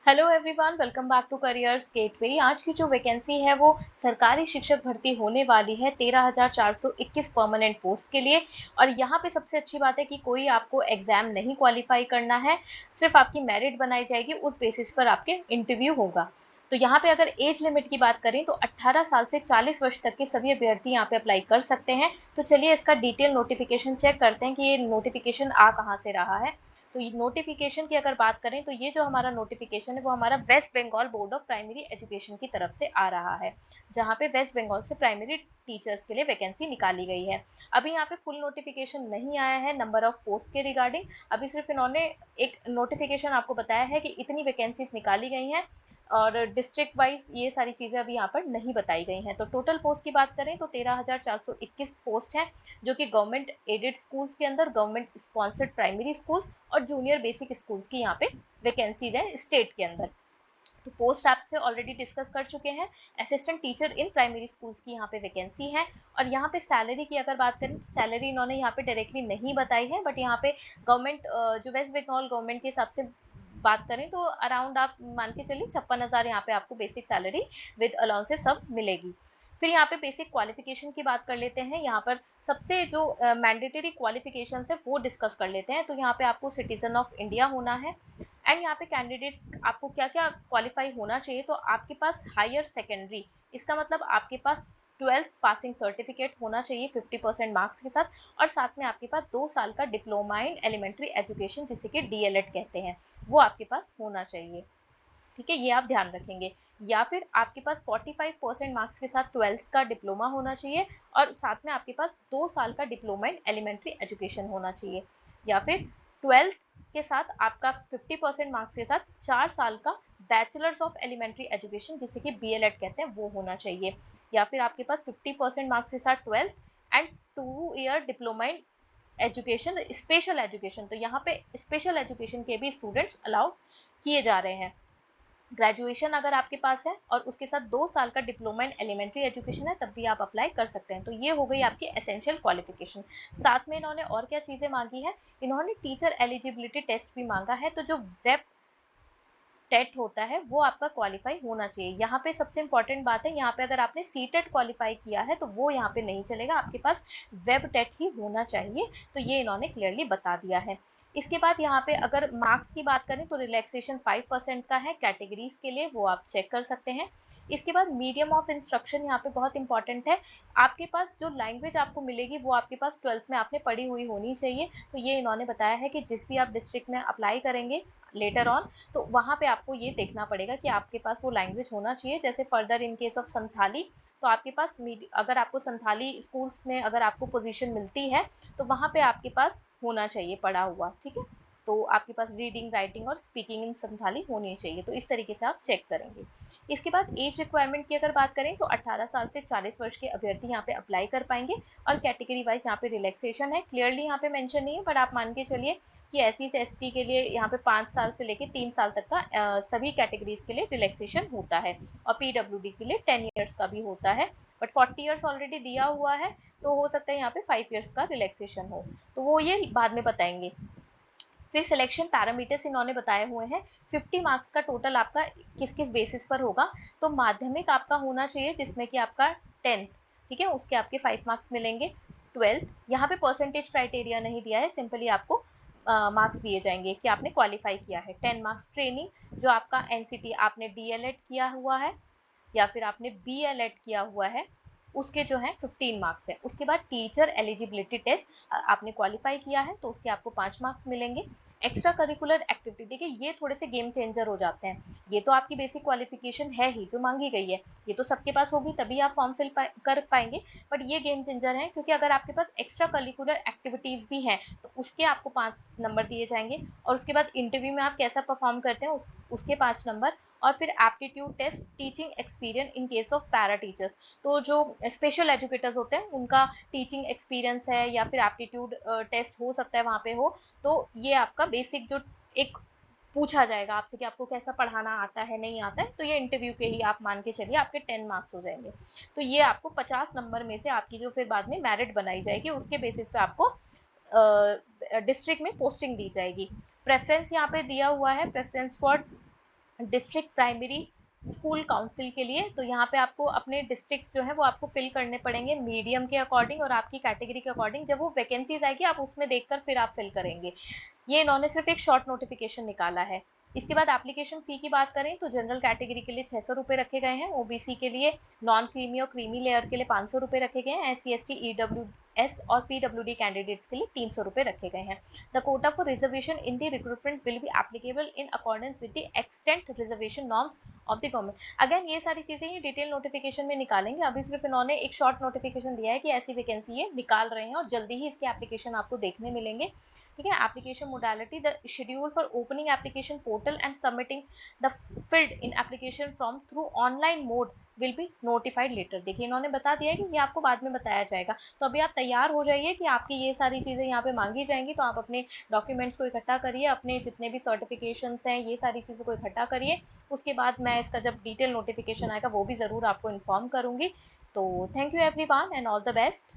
Hello everyone, welcome back to careers gateway. आज की जो वैकेंसी है वो सरकारी शिक्षक भर्ती होने वाली है 13,421 परमानेंट पोस्ट के लिए। और यहाँ पे सबसे अच्छी बात है कि कोई आपको एग्जाम नहीं क्वालिफाई करना है, सिर्फ आपकी मेरिट बनाई जाएगी, उस बेसिस पर आपके इंटरव्यू होगा। तो यहाँ पे अगर एज लिमिट की बात करें तो 18 साल से 40 वर्ष तक के सभी अभ्यर्थी यहाँ पे अप्लाई कर सकते हैं। तो चलिए इसका डिटेल नोटिफिकेशन चेक करते हैं कि ये नोटिफिकेशन आ कहाँ से रहा है। तो ये नोटिफिकेशन की अगर बात करें तो ये जो हमारा नोटिफिकेशन है वो हमारा West Bengal board of primary education की तरफ से आ रहा है, जहाँ पे वेस्ट बंगाल से प्राइमरी टीचर्स के लिए वैकेंसी निकाली गई है। अभी यहाँ पे फुल नोटिफिकेशन नहीं आया है नंबर ऑफ पोस्ट के रिगार्डिंग। अभी सिर्फ इन्होंने एक नोटिफिकेशन आपको बताया है कि इतनी वैकेंसीज निकाली गई हैं, और डिस्ट्रिक्ट वाइज ये सारी चीज़ें अभी यहाँ पर नहीं बताई गई हैं। तो टोटल पोस्ट की बात करें तो 13,421 पोस्ट हैं, जो कि गवर्नमेंट एडेड स्कूल्स के अंदर, गवर्नमेंट स्पॉन्सर्ड प्राइमरी स्कूल्स और जूनियर बेसिक स्कूल्स की यहाँ पे वैकेंसीज हैं स्टेट के अंदर। तो पोस्ट आपसे ऑलरेडी डिस्कस कर चुके हैं। Assistant teacher in primary schools की यहाँ पे वैकेंसी है। और यहाँ पे सैलरी की अगर बात करें तो सैलरी इन्होंने यहाँ पे डायरेक्टली नहीं बताई है, बट यहाँ पे गवर्नमेंट जो वेस्ट बंगाल गवर्नमेंट के हिसाब से बात करें तो अराउंड आप मान के चलिए 56,000 यहाँ पे आपको बेसिक सैलरी विद अलाउंसेस सब मिलेगी। फिर यहाँ पे बेसिक क्वालिफिकेशन की बात कर लेते हैं। यहाँ पर सबसे जो मैंडेटरी क्वालिफिकेशन है वो डिस्कस कर लेते हैं। तो यहाँ पे आपको सिटीजन ऑफ इंडिया होना है। एंड यहाँ पे कैंडिडेट्स आपको क्या क्या क्वालिफाई होना चाहिए, तो आपके पास हायर सेकेंडरी, इसका मतलब आपके पास 12th पासिंग सर्टिफिकेट होना चाहिए 50% मार्क्स के साथ, और साथ में आपके पास 2 साल का डिप्लोमा इन एलिमेंट्री एजुकेशन जिसे कि डीएलएड कहते हैं, वो आपके पास होना चाहिए। ठीक है, ये आप ध्यान रखेंगे। या फिर आपके पास 45% मार्क्स के साथ 12th का डिप्लोमा होना चाहिए, और साथ में आपके पास 2 साल का डिप्लोमा इन एलिमेंट्री एजुकेशन होना चाहिए। या फिर 12th के साथ आपका 50% मार्क्स के साथ 4 साल का बैचलर्स ऑफ एलिमेंट्री एजुकेशन जिसे कि बीएलएड कहते हैं वो होना चाहिए। या फिर आपके पास 50% मार्क्स के साथ 12th and 2 year diploma in education special education. तो यहाँ पे स्पेशल एजुकेशन के भी स्टूडेंट्स अलाउड किए जा रहे हैं। ग्रेजुएशन अगर आपके पास है और उसके साथ 2 साल का डिप्लोमा इन एलिमेंट्री एजुकेशन है तब भी आप अप्लाई कर सकते हैं। तो ये हो गई आपकी एसेंशियल क्वालिफिकेशन। साथ में इन्होंने और क्या चीज़ें मांगी है, इन्होंने टीचर एलिजिबिलिटी टेस्ट भी मांगा है। तो जो वेब टेट होता है वो आपका क्वालिफाई होना चाहिए। यहाँ पे सबसे इंपॉर्टेंट बात है, यहाँ पे अगर आपने सी टेट क्वालिफाई किया है तो वो यहाँ पे नहीं चलेगा, आपके पास वेब टेट ही होना चाहिए। तो ये इन्होंने क्लियरली बता दिया है। इसके बाद यहाँ पे अगर मार्क्स की बात करें तो रिलैक्सेशन 5% का है कैटेगरीज के लिए, वो आप चेक कर सकते हैं। इसके बाद मीडियम ऑफ इंस्ट्रक्शन यहाँ पे बहुत इंपॉर्टेंट है। आपके पास जो लैंग्वेज आपको मिलेगी वो आपके पास 12th में आपने पढ़ी हुई होनी चाहिए। तो ये इन्होंने बताया है कि जिस भी आप डिस्ट्रिक्ट में अप्लाई करेंगे लेटर ऑन, तो वहाँ पे आपको ये देखना पड़ेगा कि आपके पास वो लैंग्वेज होना चाहिए। जैसे further in case of Santhali, तो आपके पास अगर आपको संथाली स्कूल्स में अगर आपको पोजीशन मिलती है तो वहाँ पे आपके पास होना चाहिए पढ़ा हुआ। ठीक है, तो आपके पास रीडिंग राइटिंग और स्पीकिंग इन संथाली होनी चाहिए। तो इस तरीके से आप चेक करेंगे। इसके बाद एज रिक्वायरमेंट की अगर बात करें तो 18 साल से 40 वर्ष के अभ्यर्थी यहाँ पे अप्लाई कर पाएंगे। और कैटेगरी वाइज यहाँ पे रिलैक्सेशन है, क्लियरली यहाँ पे मेंशन नहीं है, बट आप मान के चलिए कि एससी से एसटी के लिए यहाँ पे 5 साल से लेके 3 साल तक का सभी कैटेगरीज के लिए रिलैक्सेशन होता है। और पीडब्ल्यूडी के लिए 10 ईयर्स का भी होता है, बट 40 ईयर्स ऑलरेडी दिया हुआ है, तो हो सकता है यहाँ पे 5 ईयर्स का रिलैक्सेशन हो, तो वो ये बाद में बताएंगे। फिर सिलेक्शन पैरामीटर्स इन्होंने बताए हुए हैं। 50 मार्क्स का टोटल आपका किस किस बेसिस पर होगा, तो माध्यमिक आपका होना चाहिए जिसमें कि आपका 10th, ठीक है, उसके आपके 5 मार्क्स मिलेंगे। 12th यहाँ पे परसेंटेज क्राइटेरिया नहीं दिया है, सिंपली आपको मार्क्स दिए जाएंगे कि आपने क्वालिफाई किया है। 10 मार्क्स ट्रेनिंग, जो आपका एनसीटी आपने डीएलएड किया हुआ है या फिर आपने बीएलएड किया हुआ है, उसके जो है 15 मार्क्स है। उसके बाद टीचर एलिजिबिलिटी टेस्ट आपने क्वालिफाई किया है तो उसके आपको 5 मार्क्स मिलेंगे। एक्स्ट्रा करिकुलर एक्टिविटी, देखिए ये थोड़े से गेम चेंजर हो जाते हैं। ये तो आपकी बेसिक क्वालिफिकेशन है ही जो मांगी गई है, ये तो सबके पास होगी तभी आप फॉर्म फिल कर पाएंगे। बट ये गेम चेंजर है क्योंकि अगर आपके पास एक्स्ट्रा करिकुलर एक्टिविटीज़ भी हैं तो उसके आपको 5 नंबर दिए जाएंगे। और उसके बाद इंटरव्यू में आप कैसा परफॉर्म करते हैं उसके 5 नंबर। और फिर aptitude test, teaching experience in case of para teachers, तो जो स्पेशल एजुकेटर्स होते हैं उनका टीचिंग एक्सपीरियंस है या फिर एप्टीट्यूड टेस्ट हो सकता है वहाँ पे हो। तो ये आपका बेसिक जो एक पूछा जाएगा आपसे कि आपको कैसा पढ़ाना आता है नहीं आता है, तो ये इंटरव्यू के ही आप मान के चलिए आपके 10 मार्क्स हो जाएंगे। तो ये आपको 50 नंबर में से आपकी जो फिर बाद में मेरिट बनाई जाएगी उसके बेसिस पे आपको डिस्ट्रिक्ट में पोस्टिंग दी जाएगी। प्रेफरेंस यहाँ पे दिया हुआ है, preference for district primary school council के लिए। तो यहाँ पे आपको अपने डिस्ट्रिक्ट्स जो है वो आपको फिल करने पड़ेंगे मीडियम के अकॉर्डिंग और आपकी कैटेगरी के अकॉर्डिंग। जब वो वैकेंसीज आएगी आप उसमें देखकर फिर आप फिल करेंगे। ये इन्होंने सिर्फ एक शॉर्ट नोटिफिकेशन निकाला है। इसके बाद एप्लीकेशन फ़ी की बात करें तो जनरल कैटेगरी के लिए 600 रुपये रखे गए हैं, ओबीसी के लिए, नॉन क्रीमी और क्रीमी लेयर के लिए 500 रुपये रखे गए हैं, SC ST EWS और PWD कैंडिडेट्स के लिए 300 रुपये रखे गए हैं। The Kota for reservation in the recruitment will be applicable in accordance with the extent reservation norms of the government. Again ये सारी चीज़ें ये डिटेल नोटिफिकेशन में निकालेंगे, अभी सिर्फ इन्होंने एक शॉर्ट नोटिफिकेशन दिया है कि ऐसी वैकेंसी ये निकाल रहे हैं और जल्दी ही इसके एप्लीकेशन आपको देखने मिलेंगे। ठीक है। Application modality, the schedule for opening application portal and submitting the field in application form through online mode will be notified letter. देखिए इन्होंने बता दिया है कि ये आपको बाद में बताया जाएगा। तो अभी आप तैयार हो जाइए कि आपकी ये सारी चीज़ें यहाँ पे मांगी जाएंगी। तो आप अपने डॉक्यूमेंट्स को इकट्ठा करिए, अपने जितने भी सर्टिफिकेशंस हैं ये सारी चीज़ों को इकट्ठा करिए। उसके बाद मैं इसका जब डिटेल नोटिफिकेशन आएगा वो भी ज़रूर आपको इन्फॉर्म करूँगी। तो thank you everyone and all the best.